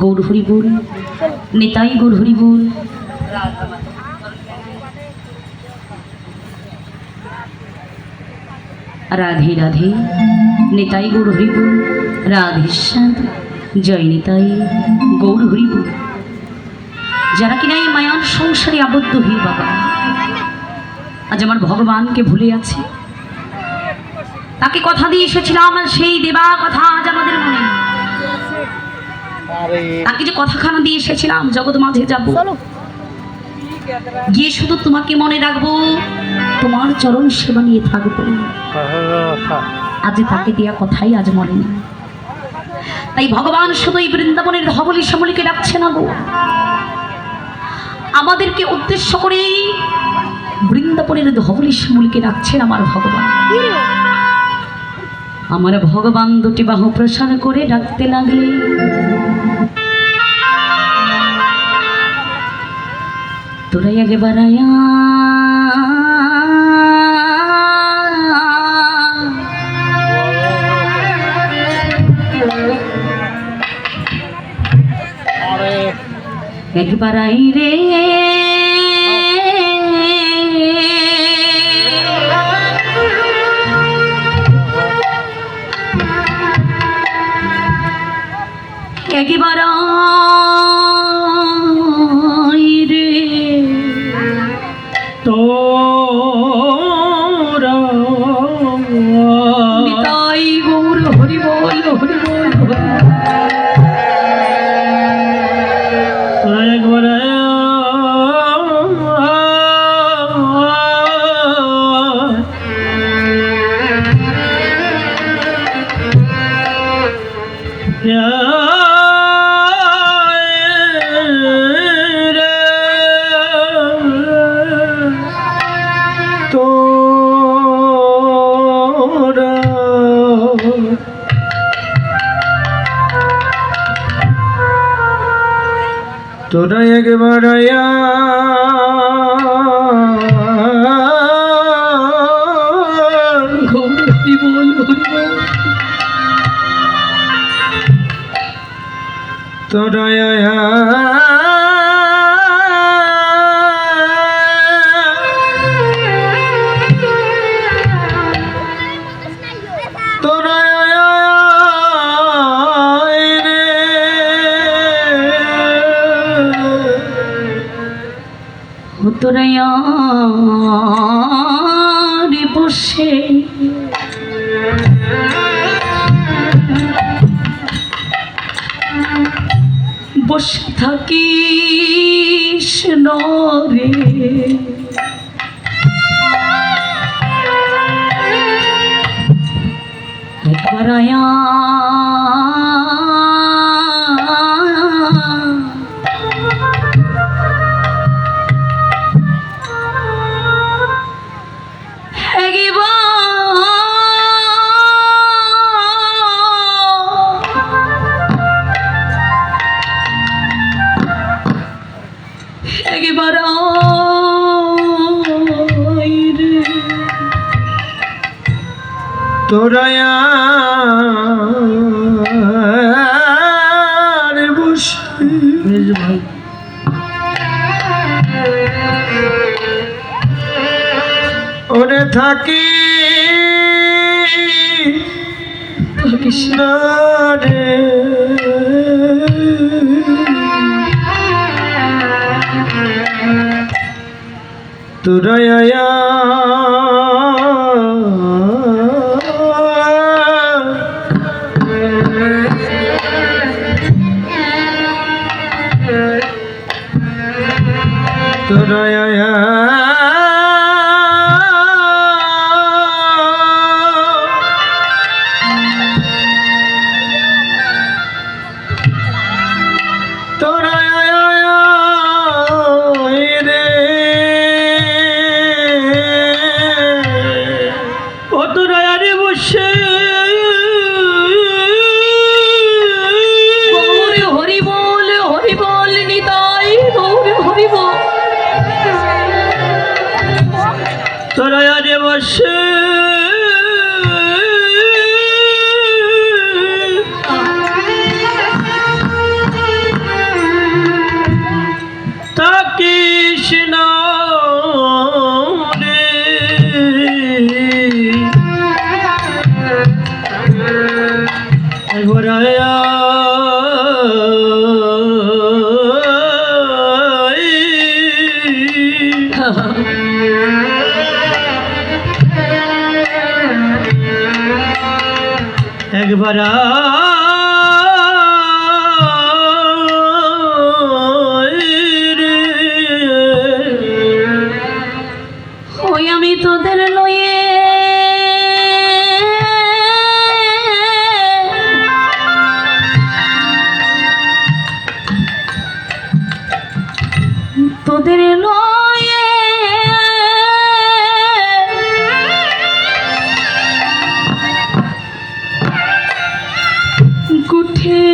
গৌর হরি বল, নিতাই গৌর হরি বল। রাধে রাধে, নিতাই গৌর হরি বল, রাধেশ্যাম জয় নিতাই গৌর হরি বল। যারা কিনা এই মায়ার সংসারে আবদ্ধ হয়ে বাবা আজ আমার ভগবানকে ভুলে আছে, তাকে কথা দিয়ে এসেছিলাম, সেই দেবা কথা আজ আমাদের মনে। তাকে যে কথাখানা দিয়ে এসেছিলাম জগৎ মাঝে যাব, গিয়ে শুধু তোমাকে মনে রাখবো, তোমার চরণ সেবা নিয়ে থাকবো। আজ তাকে দেয়া কথাই আজ মনে নেই। তাই ভগবান শুধু এই বৃন্দাবনের ধবলি শ্যামলীকে ডাকছে না গো, আমাদেরকে উদ্দেশ্য করে বৃন্দাবনের ধবলি শ্যামলীকে ডাকছেন আমার ভগবান। আমার ভগবান দুটি বাহু প্রসার করে ডাকতে লাগলে, তোরাই আগে বাড়ায়া একবার আই রে একবার আই রে তোরা নিতাই গৌর হরি বল, হরি বল, একবার তোরা একবার আয়া হরি বল, হরি বল, তোরা আয়া তোরাইয়া বসে বসে থাকিস নরে, একবার আয়া তোরায়া ওরে থাকি কৃষ্ণ রে, তোরায়া তোরায়া একবার ওই আমি তোদের লয়ে তোদের লয়ে উঠে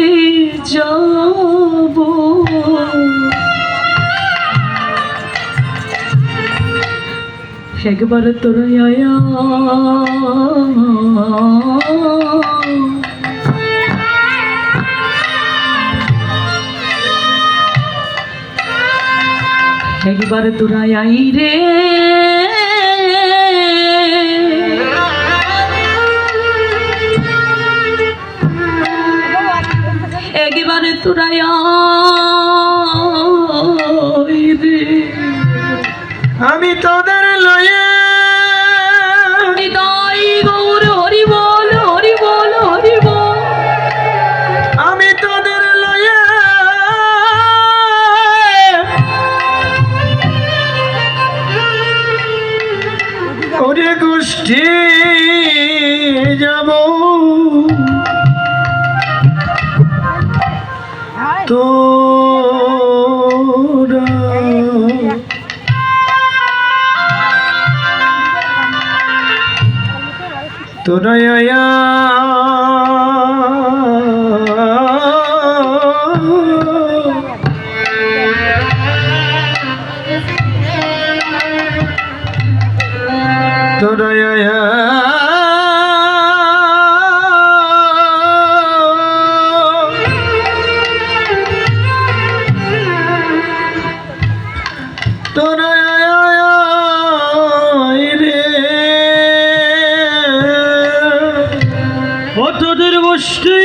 যাব একবার তোরা আয়া একবার তোরা আই রে একবারে তোরা আই রে আমি তোদের লয়ে নিতাই গৌর হরি বল হরি বল হরি বল আমি তোদের লয়ে ওরে গোষ্ঠী যাব তোরা তোরা আয়া তোরা আয়া তোরা তোদের গোষ্ঠী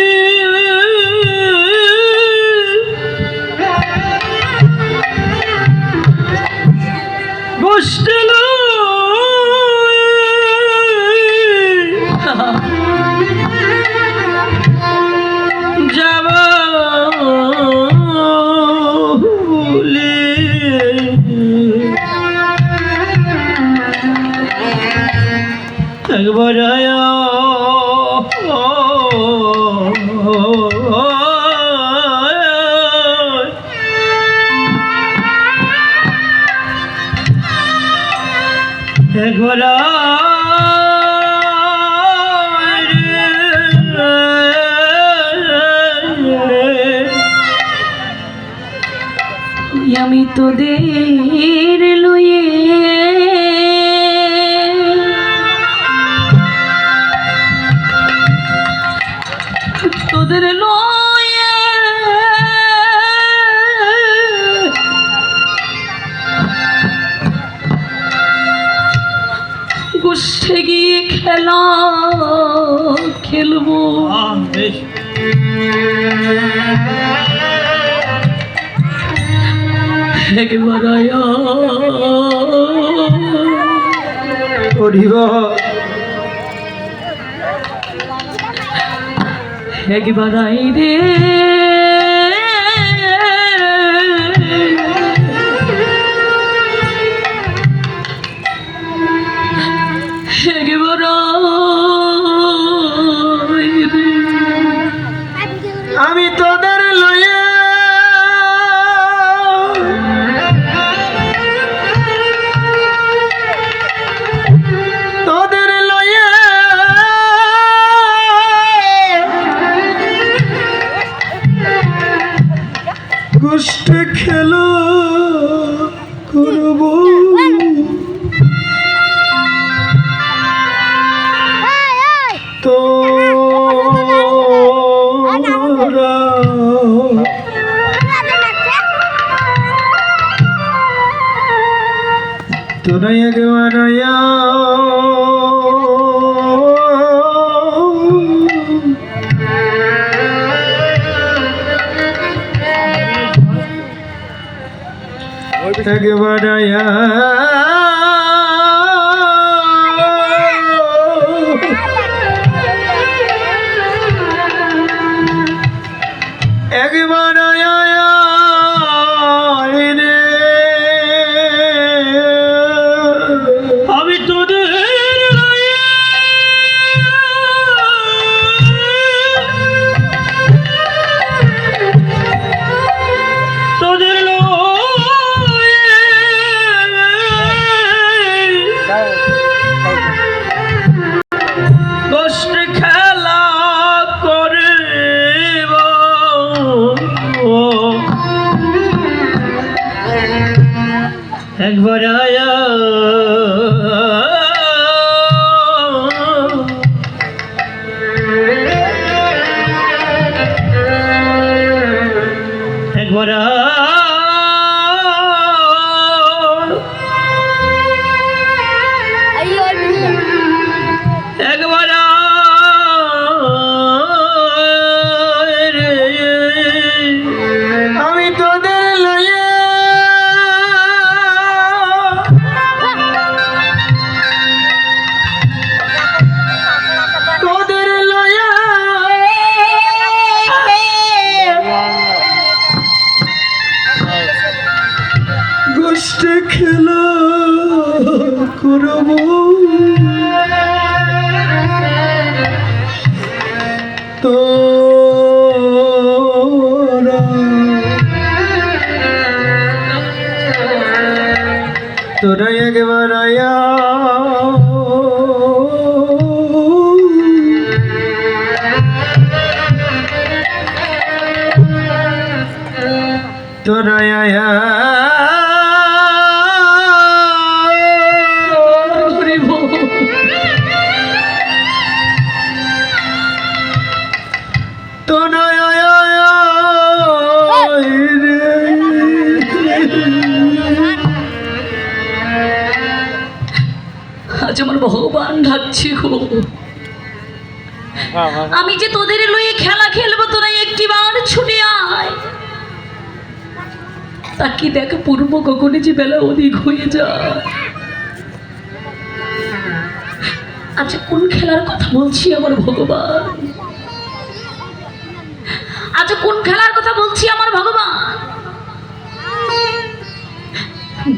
গোষ্ঠী যাব একবার আয়া একবার আমি তোদের লয়ে তোদের লয়ে গোষ্ঠে গিয়ে খেলা খেলবো একবার আয়া একবার আই রে একবার আই রে আমি তোদের লয়ে তোদের লয়ে গোষ্ঠী খেলা করব তোরা তোরা একবার আয়া একবার আয়া একবার আয় রে আমি তোদের তোদের কষ্ট খেলা করে একবার আয়া একবার একবার আমি তোদের লইয়া তোদের লইয়া গোষ্ঠী খেলা করব তোরা তোরা একবার আয়া তোরা আয়া তোরা আয়া আজ আমার ভগবান ডাকছে গো, আমি যে তোদের লইয়ে খেলা খেলবো, তোরা একটিবার ছুটে আয়। তাকে দেখ পূর্ব গগনে যে বেলা অধিক হয়ে যায়। আচ্ছা কোন খেলার কথা বলছি আমার ভগবান? আচ্ছা কোন খেলার কথা বলছি আমার ভগবান?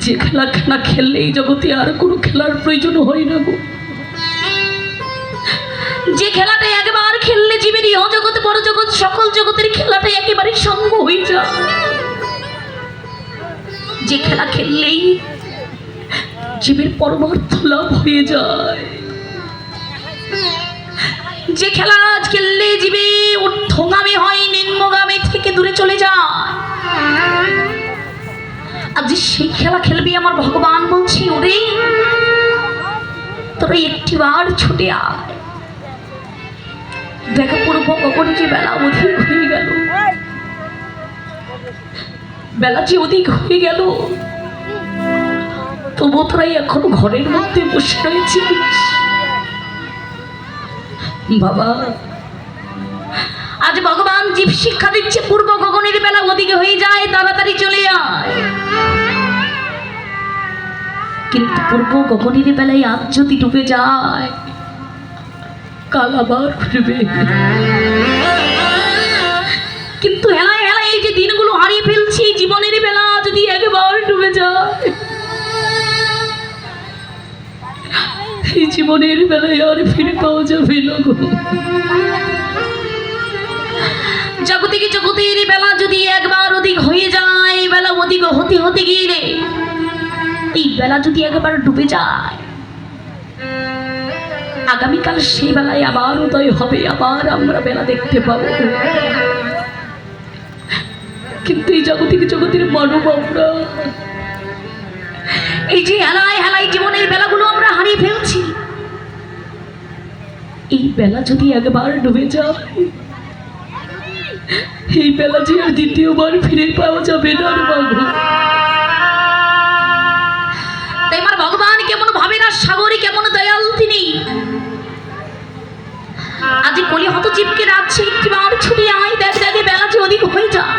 যে খেলা খেলা খেললে এই জগতে আর কোনো খেলার প্রয়োজন হয় না গো। যে খেলাটা একবার খেললে জীবের অজগৎ পরজগৎ সকল জগতের খেলাটা একেবারে সঙ্গ হয়ে যায়। যে খেলা খেললেই জীবের পরমার্থ লাভ হয়ে যায়। যে খেলা আজ খেললে জীবে ঊর্ধ্বগামী হয়, নিম্নগামী থেকে দূরে চলে যায়। আজ সেই খেলা খেলবি আমার ভগবান বলছি, ওরে তোরা একটিবার ছুটে আয়। দেখো পূর্ব গগনে যে বেলা অধিক হয়ে গেল, বেলা যে অধিক হয়ে গেল, তবু তোরাই এখনো ঘরের মধ্যে বসে রয়েছিস। বাবা আজ ভগবান জীব শিক্ষা দিচ্ছে, পূর্ব গগনের বেলা ওদিকে হয়ে যায়, তাড়াতাড়ি চলে আয়। কিন্তু পূর্ব গগনের বেলায় আজ যদি ডুবে যায়, কাল আবার উঠবে। কিন্তু হেলায় হেলায় এই যে দিনগুলো হারিয়ে ফেলছি, জীবনের বেলা যদি একবার ডুবে যায়, এই জীবনের বেলায় আর ফিরে পাওয়া যাবে না গো। জগতিকে জগতের বেলা যদি একবার অধিক হয়ে যায়, বেলা অধিক হতে হতে গিয়ে এই বেলা যদি একবার ডুবে যায়, আগামীকাল সেই বেলায় আবার উদয় হবে, আবার আমরা বেলা দেখতে পাবো। কিন্তু এই জগতিকে জগতের মানব আমরা এই যে হেলায় হেলায় জীবনের বেলাগুলো আমরা হারিয়ে ফেলছি, এই বেলা যদি একবার ডুবে যায়, এই বেলা যে আর দ্বিতীয়বার ফিরে পাওয়া যাবে না রে বাবু। তাই আমার ভগবান কেমন ভাবে না, সাগরে কেমন দয়াল তিনি। আজ কলি হত জীবকে রাখছে, একটিবার ছুটি আয়, দেখ দেখে বেলা যে অধিক হয়ে যায়।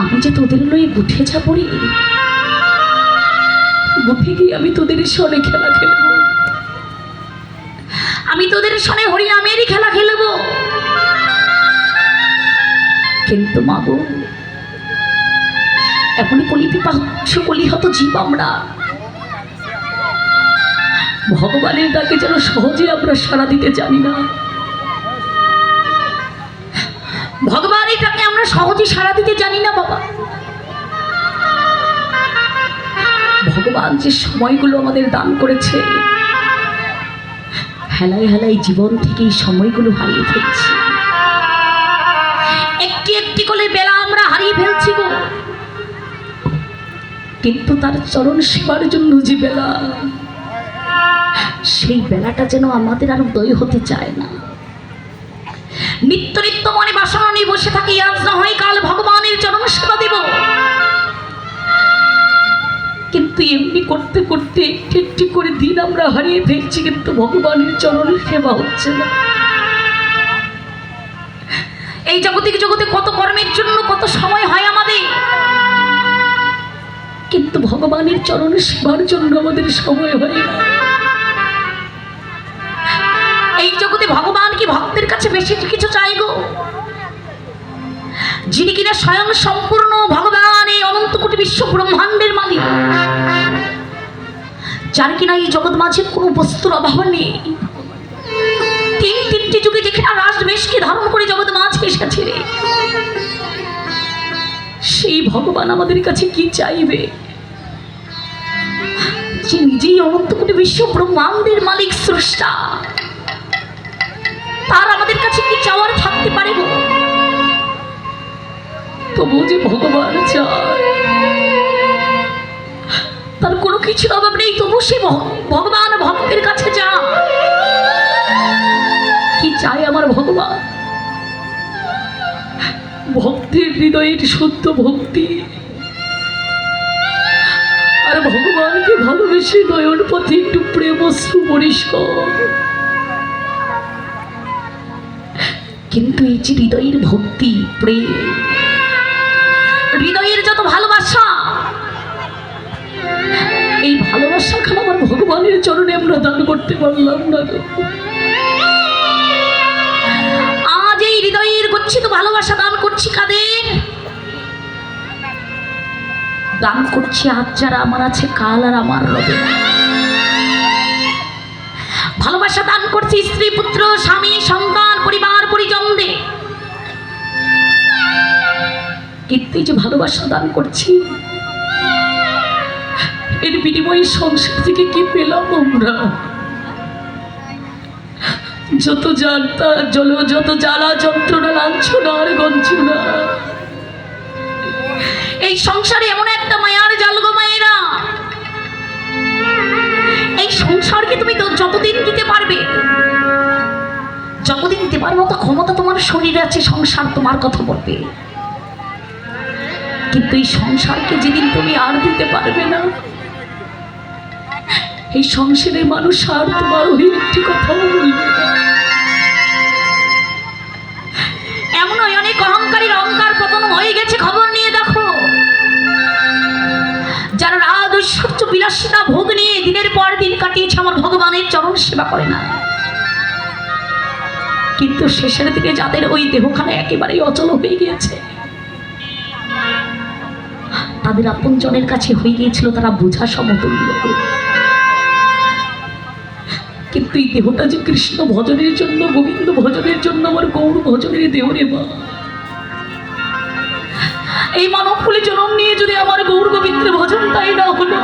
আমি যে তোদের লয়ে গুঠে যাবো রে, গুঠে গিয়ে আমি তোদের সনে খেলা খেলবো, আমি তোদের সনে হরিনামেরই খেলা খেলবো। কিন্তু মা গো, এমনই কলিহত জীব আমরা, ভগবানের ডাকে যেন সহজে আমরা সাড়া দিতে জানি না। ভগবানের ডাকে আমরা সহজে সাড়া দিতে জানি না বাবা। ভগবান যে সময়গুলো আমাদের দান করেছে, হেলায় হেলায় জীবন থেকে এই সময়গুলো হারিয়ে ফেলছি। একটি একটি করে বেলা আমরা হারিয়ে ফেলছি গো। কিন্তু তার চরণ সেবার জন্য যে বেলা, সেই বেলাটা যেন আমাদের আর উদয় হতে চায় না। নিত্য নিত্য মনে বাসনা নিয়ে বসে থাকি, আজ না হয় কাল ভগবানের চরণ সেবা দেব। কিন্তু এমনি করতে করতে একটি একটি করে দিন আমরা হারিয়ে ফেলছি, কিন্তু ভগবানের চরণ সেবা হচ্ছে না। এই জাগতিক জগতে কত কর্মের জন্য কত সময় হয় আমাদের, কিন্তু ভগবানের চরণ সেবার জন্য আমাদের সময় হয় না। এই জগতে ভগবান কি ভক্তের কাছে বেশি কিছু চাই গো? যিনি কিনা স্বয়ং সম্পূর্ণ ভগবান, এই অনন্ত কোটি বিশ্ব ব্রহ্মাণ্ডের মালিক, যার কিনা এই জগৎ মাঝে কোনো বস্তুর অভাব নেই। তিনটি যুগে যেখানে রাজবেশকে ধারণ করে জগৎ মাঝে এসেছে রে, সেই ভগবান আমাদের কাছে কি চাইবে? যে নিজেই অনন্ত কোটি বিশ্ব ব্রহ্মাণ্ডের মালিক, স্রষ্টা, তার আমাদের কাছে কি চাওয়ার থাকতে পারে গো? তবু যে ভগবান চায়, তার কোনো কিছুর অভাব নেই, তবু সে ভগবান ভক্তের কাছে যা কি চায় আমার ভগবান? ভক্তের হৃদয়ের শুদ্ধ ভক্তি, আর ভগবানকে ভালোবেসে নয়ন পথে একটু প্রেম অশ্রু পরিষ্কার। কিন্তু এই যে হৃদয়ের ভক্তি, প্রেম, হৃদয়ের যত ভালোবাসা, এই ভালোবাসা খান আমার ভগবানের চরণে আমরা দান করতে পারলাম না। আজ এই হৃদয়ের গচ্ছিত ভালোবাসা দান করছি কাদের? দান করছি আজ যারা আমার আছে, কাল আর আমার রবে না। ভালোবাসা দান করছি স্ত্রী, পুত্র, স্বামী, সন্তান, পরিবার পরিজনদের। কিন্তু যে ভালোবাসা দান করছি, এর বিনিময়ে সংসার থেকে কি পেলাম আমরা? যত যত জ্বালা যন্ত্রণা, লাঞ্ছনা আর গঞ্জনা। এই সংসারে এমন একটা মায়ার জাল গো মায়েরা, এই সংসারকে তুমি যতদিন দিতে পারবে, যতদিন দেবার মতো ক্ষমতা তোমার শরীরে আছে, সংসার তোমার কথা বলবে। কিন্তু এই সংসারকে যেদিন তুমি আর দিতে পারবে না, এই সংসারের মানুষ আর তোমার ওই একটি কথাও বলবে না। এমন অনেক অহংকারীর অহংকার পতন হয়ে গেছে, খবর নিয়ে দেখো। যারা রাত ঐশ্বর্য বিলাসিতা ভোগ নিয়ে দিনের পর দিন কাটিয়েছে, আমার ভগবানের চরণ সেবা করে না। কিন্তু শেষের দিকে যাদের ওই দেহখানা একেবারেই অচল হয়ে গিয়েছে, তাদের আপনজনের কাছে হয়ে গিয়েছিল তারা বোঝা সমতুল্য। কিন্তু এই দেহটা যে কৃষ্ণ ভজনের জন্য, গোবিন্দ ভজনের জন্য, আমার গৌর ভজনের দেহ রে মা। এই মানব কুলে জন্ম নিয়ে যদি আমার গৌর গোবিন্দের ভজন তাই না হলো,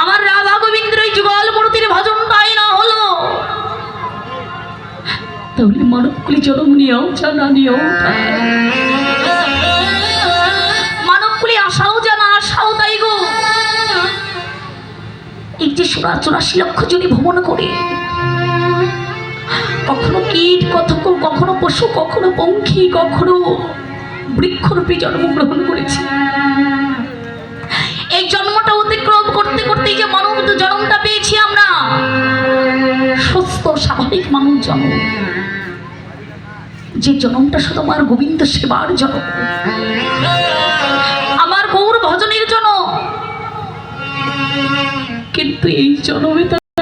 আমার রাধা গোবিন্দের ওই যুগল মূর্তির ভজন তাই না হলো, তাহলে মানব কুলে জন্ম নিয়েও যা, না নিয়েও মানব কুলে আসাও যা, না আসাও তাই গো। এই যে 84 লক্ষ জনে ভ্রমণ করে, কখনো কীট, কখনো পশু, কখনো পঙ্খী, কখনো বৃক্ষরূপে জন্মগ্রহণ করেছে। এই জন্মটা অতিক্রম করতে করতে যে মানব জন্মটা পেয়েছি আমরা, সুস্থ স্বাভাবিক মানব জন্ম, যে জন্মটা শুধু আমার গোবিন্দ সেবার জন্ম, আমার গৌর ভজনের জন্য। কিন্তু এই জন্মে তার